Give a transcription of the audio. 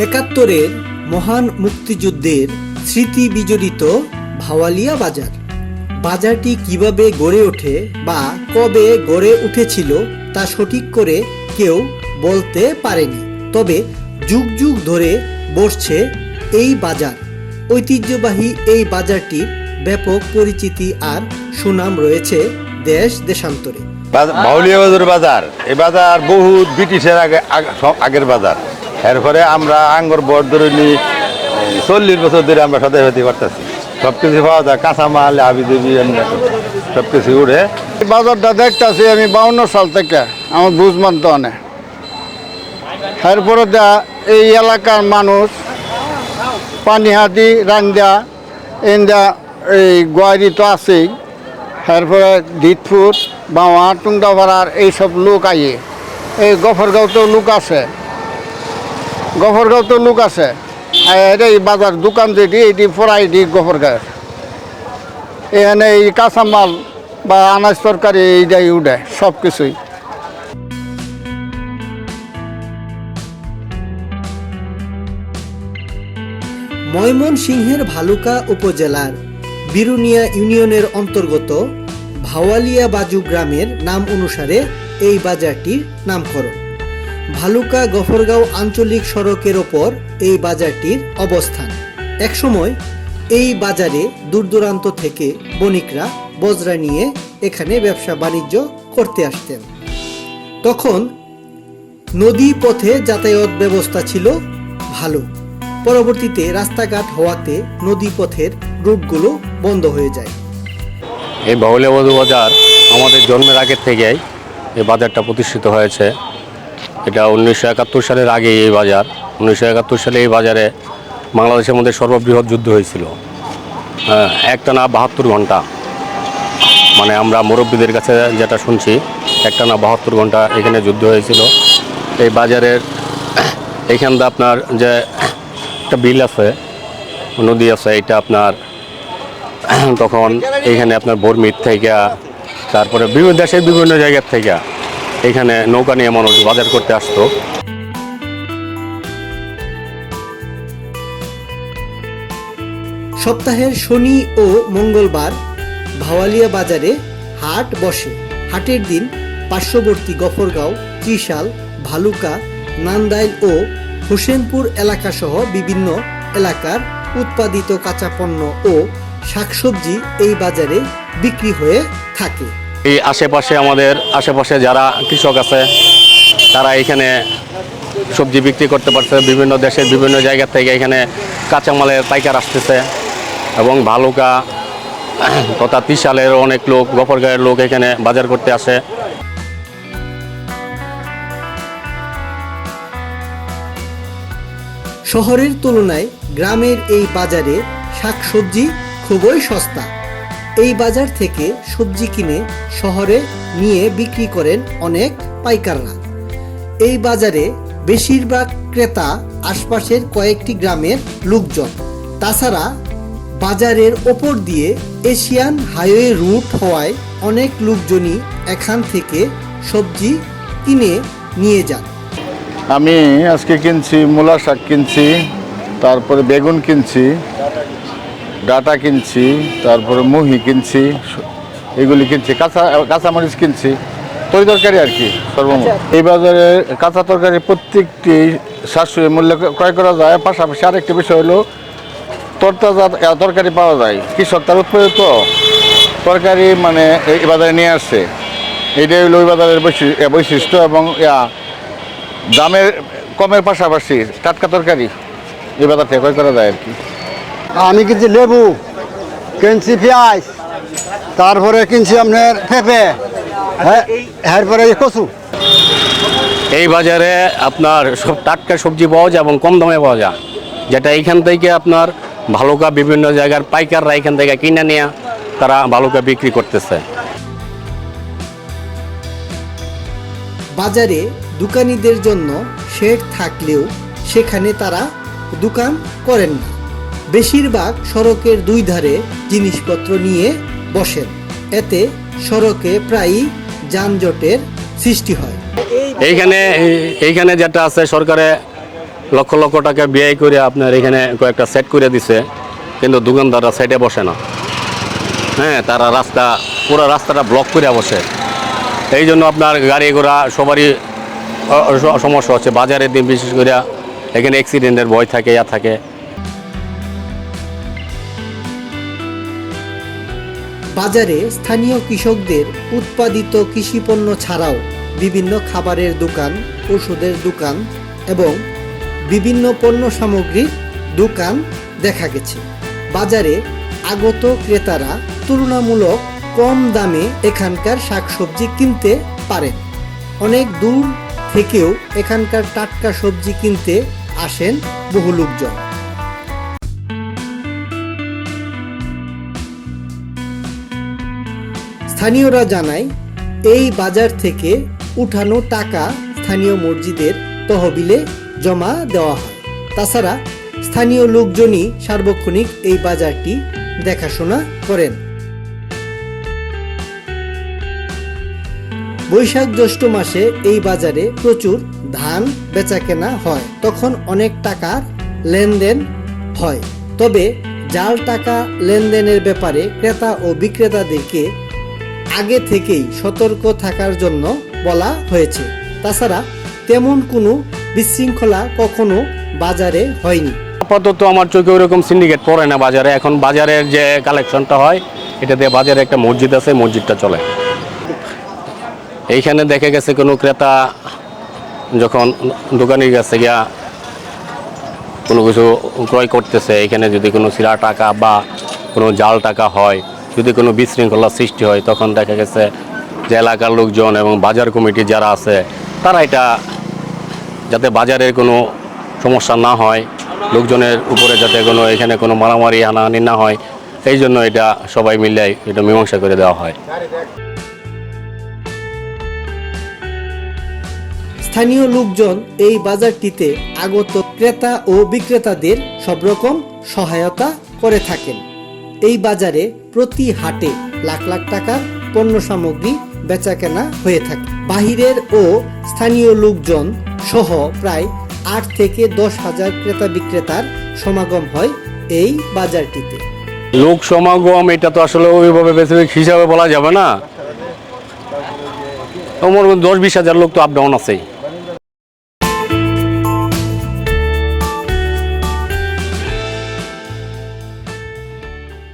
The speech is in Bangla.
একাত্তরের মহান মুক্তিযুদ্ধের স্মৃতি বিজড়িত ভাওয়ালিয়া বাজার। বাজারটি কিভাবে গড়ে ওঠে বা কবে গড়ে উঠেছিল তা সঠিক করে কেউ বলতে পারেনি। তবে যুগ যুগ ধরে বসছে এই বাজার। ঐতিহ্যবাহী এই বাজারটির ব্যাপক পরিচিতি আর সুনাম রয়েছে দেশ দেশান্তরে। ভাওয়ালিয়া বাজার, এই বাজার বহু ব্রিটিশের আগের বাজার। এরপরে আমরা আঙ্গর বর্ধরণী 40 বছর ধরে আমরা সদাই হতে পারতেছি। সবকিছু পাওয়া যায়, কাঁচামাল আবিদেবী সবকিছু উঠে। এই বাজারটা দেখতেছি আমি 52 সাল থেকে, আমার বুঝমান তো অনেক। এরপরে এই এলাকার মানুষ পানিহাটি রান্দা ইন্দা এই গোয়ারি তো আছেই। এরপরে দিতপুর বাওয়া টুংটাপাড়ার এইসব লোক আইয়ে, এই গফরগাঁওতেও লোক আছে। এই বাজার দোকান যেটি এটি পড়াই দি গফরগাঁও। এখানে এই কাঁচামাল বা আনাজ তরকারি এইটাই উঠে সব কিছুই। ময়মনসিংহের ভালুকা উপজেলার বিরুনিয়া ইউনিয়নের অন্তর্গত ভাওয়ালিয়া বাজু গ্রামের নাম অনুসারে এই বাজারটির নামকরণ। ভালুকা গফরগাঁও আঞ্চলিক সড়কের ওপর এই বাজারটির অবস্থান। একসময় এই বাজারে দূর দূরান্ত থেকে বণিকরা বজরা নিয়ে এখানে ব্যবসা বাণিজ্য করতে আসতেন। তখন নদী পথে যাতায়াত ব্যবস্থা ছিল ভালো। পরবর্তীতে রাস্তাঘাট হওয়াতে নদী পথের রুটগুলো বন্ধ হয়ে যায়। এই ভাওয়ালিয়া বাজার আমাদের জন্মের আগের থেকেই এই বাজারটা প্রতিষ্ঠিত হয়েছে। এটা 1971 সালের আগে এই বাজার। 1971 সালে এই বাজারে বাংলাদেশের মধ্যে সর্ববৃহৎ যুদ্ধ হয়েছিল। একটানা 72 ঘন্টা, মানে আমরা মুরব্বীদের কাছে যেটা শুনছি, একটানা 72 ঘন্টা এখানে যুদ্ধ হয়েছিল। এই বাজারের এইখানটা আপনার যে একটা বিল আছে, নদী আছে, এটা আপনার তখন এইখানে আপনার বর্মির থেকে, তারপরে বিভিন্ন দেশের বিভিন্ন জায়গার থেকে এখানে নৌকা নিয়ে মানুষ বাজার করতে আসতো। সপ্তাহের শনি ও মঙ্গলবার ভাওয়ালিয়া বাজারে হাট বসে। হাটের দিন পার্শ্ববর্তী গফরগাঁও, ত্রিশাল, ভালুকা, নান্দাইল ও হোসেনপুর এলাকাসহ বিভিন্ন এলাকার উৎপাদিত কাঁচা পণ্য ও শাকসবজি এই বাজারে বিক্রি হয়ে থাকে। এই আমাদের আশেপাশে যারা কৃষক আছে তারা এখানে সবজি বিক্রি করতে পারছে। বিভিন্ন দেশের বিভিন্ন জায়গা থেকে এখানে কাঁচামালের পাইকার আসতেছে এবং ভালুকা তথা ত্রিশালের অনেক লোক, গফরগাঁয়ের লোক এখানে বাজার করতে আসে। শহরের তুলনায় গ্রামের এই বাজারে শাকসবজি খুবই সস্তা। এই বাজার থেকে সবজি কিনে শহরে নিয়ে বিক্রি করেন অনেক পাইকাররা। এই বাজারে বেশিরভাগ ক্রেতা আশপাশের কয়েকটি গ্রামের লোকজন। তাছাড়া বাজারের ওপর দিয়ে এশিয়ান হাইওয়ে রুট হওয়ায় অনেক লোকজনই এখান থেকে সবজি কিনে নিয়ে যান। আমি আজকে কিনছি মূলা শাক কিনছি, তারপরে বেগুন কিনছি, ডাটা কিনছি, তারপরে মুহি কিনছি, এগুলি কিনছি, কাঁচামরিচ কিনছি, তরকারি আর কি সর্বমোট। এই বাজারে কাঁচা তরকারি প্রত্যেকটি সাশ্রয়ী মূল্যে ক্রয় করা যায়। পাশাপাশি আরেকটি বিষয় হলো তরতাজা তরকারি পাওয়া যায়। কৃষক তার উৎপাদিত তরকারি মানে এই বাজারে নিয়ে আসছে, এইটাই হলো ওই বাজারের বৈশিষ্ট্য। এবং দামের কমের পাশাপাশি টাটকা তরকারি এই বাজার থেকে ক্রয় করা যায় আর কি। আমি কিনছি লেবু, কিনছি পেঁয়াজ, তারপরে কিনছি আপনার পেঁপে, এরপরে কচু। এই বাজারে আপনার সব টাটকা সবজি পাওয়া যায় এবং কম দামে পাওয়া যায়, যেটা এইখান থেকে আপনার ভালুকা বিভিন্ন জায়গার পাইকাররা এখান থেকে কিনে নিয়ে তারা ভালুকা বিক্রি করতেছে। বাজারে দোকানীদের জন্য শেড থাকলেও সেখানে তারা দোকান করেন না। বেশিরভাগ সড়কের দুই ধারে জিনিসপত্র নিয়ে বসেন। এতে সড়কে প্রায়ই যানজটের সৃষ্টি হয়। এইখানে যেটা আছে, সরকারে লক্ষ লক্ষ টাকা ব্যয় করে আপনার এখানে কয়েকটা সেট করে দিছে, কিন্তু দোকানদাররা সাইডে বসে না। হ্যাঁ, তারা পুরো রাস্তাটা ব্লক করে বসে। এই জন্য আপনার গাড়ি ঘোড়া সবারই সমস্যা হচ্ছে। বাজারের দিন বিশেষ করে এখানে অ্যাক্সিডেন্টের ভয় থাকে, থাকে। বাজারে স্থানীয় কৃষকদের উৎপাদিত কৃষিপণ্য ছাড়াও বিভিন্ন খাবারের দোকান, ওষুধের দোকান এবং বিভিন্ন পণ্য সামগ্রীর দোকান দেখা গেছে। বাজারে আগত ক্রেতারা তুলনামূলক কম দামে এখানকার শাকসবজি কিনতে পারেন। অনেক দূর থেকেও এখানকার টাটকা সবজি কিনতে আসেন বহু লোকজন। স্থানীয়রা জানায়, এই বাজার থেকে উঠানো টাকা স্থানীয় মসজিদের তহবিলে জমা দেওয়া হয়। তাছাড়া স্থানীয় লোকজনই সার্বক্ষণিক এই বাজারটি দেখাশোনা করেন। বৈশাখ জ্যৈষ্ঠ মাসে এই বাজারে প্রচুর ধান বেচাকেনা হয়, তখন অনেক টাকার লেনদেন হয়। তবে জাল টাকা লেনদেনের ব্যাপারে ক্রেতা ও বিক্রেতাদেরকে আগে থেকেই সতর্ক থাকার জন্য বলা হয়েছে। তাছাড়া তেমন কোনো বিশৃঙ্খলা কখনো বাজারে হয়নি। আপাতত আমার চোখে ওরকম সিন্ডিকেট পড়ে না বাজারে। এখন বাজারের যে কালেকশনটা হয়, এটা দিয়ে বাজারে একটা মসজিদ আছে, মসজিদটা চলে। এইখানে দেখা গেছে কোনো ক্রেতা যখন দোকানের কাছে গিয়া কোনো কিছু ক্রয় করতেছে, এখানে যদি কোনো ছিঁড়া টাকা বা কোনো জাল টাকা হয়, যদি কোনো বিশৃঙ্খলা সৃষ্টি হয়, তখন দেখা গেছে যে এলাকার লোকজন এবং বাজার কমিটি যারা আছে, তারা এটা যাতে বাজারের কোনো সমস্যা না হয়, লোকজনের উপরে যাতে এখানে কোনো মারামারি হানাহানি না হয়, এই জন্য এটা সবাই মিলে এটা মীমাংসা করে দেওয়া হয়। স্থানীয় লোকজন এই বাজারটিতে আগত ক্রেতা ও বিক্রেতাদের সব রকম সহায়তা করে থাকেন। এই বাজারে প্রতি হাটে লাখ লাখ টাকার পণ্য সামগ্রী বেচাকেনা হয়ে থাকে। বাহিরের ও স্থানীয় লোকজন সহ প্রায় 8 থেকে 10 হাজার ক্রেতা বিক্রেতার সমাগম হয় এই বাজারটিতে। লোক সমাগম এটা তো আসলে ওইভাবে বেশিরভাগ হিসাবে বলা যাবে না। আমার 10-20 হাজার লোক তো আপ ডাউন আছেই।